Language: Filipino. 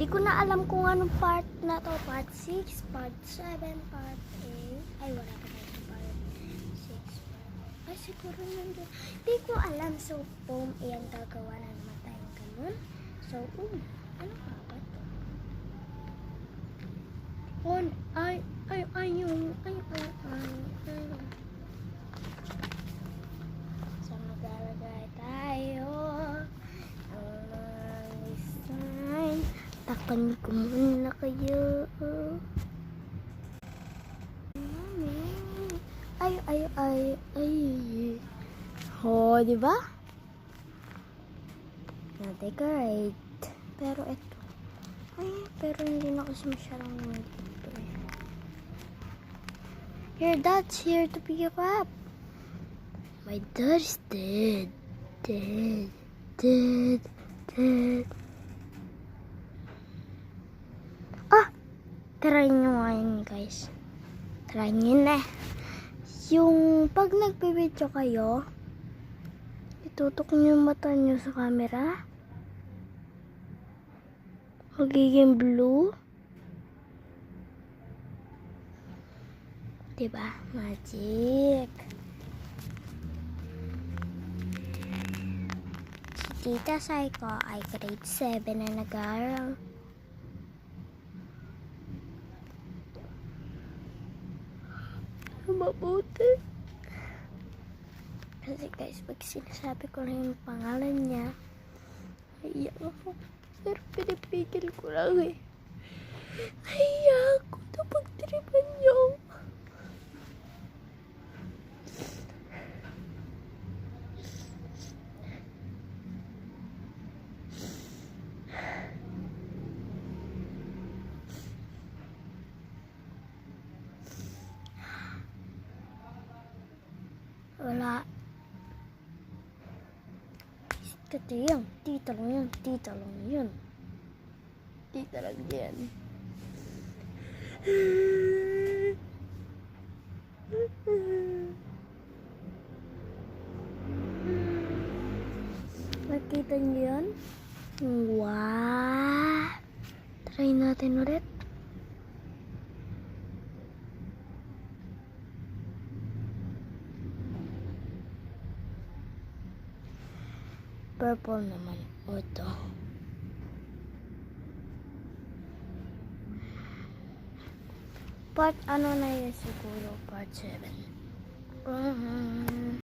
Di ko na alam kung anong part na to. Part 6, part 7, part 8. Ay, wala pa tayo part 6. Ay, siguro nandun. Di ko alam. So, boom, iyan gagawa na naman tayong ganun. So, ano pa ba to? On, ay. So, maglalagay tayo. Design. Takpan ko muna kayo. Ay. Oh, di ba? Na-decorate. Pero ito. Pero hindi na kasi masyadong nandito eh. Your dad's here to pick you up. My dad is dead. Dead. Try nyo nga yun, guys. Try nyo na. Yung pag nagpipidyo kayo, itutok nyo yung mata nyo sa camera. Magiging blue. Diba? Magic. Si Tita Psycho ay grade 7 na nag-aaral. Mabuti. Kasi guys, pag sinasabi ko lang yung pangalan niya, naiyak ako. Pero pinipigil ko lang eh. Naiyak ako na pagtripan niyo. Wala. Ito yan. Tita lang yan. Nakita niyo yan? Wow! Try natin ulit. Purple naman. Ito. Part ano na yun siguro? Part 7.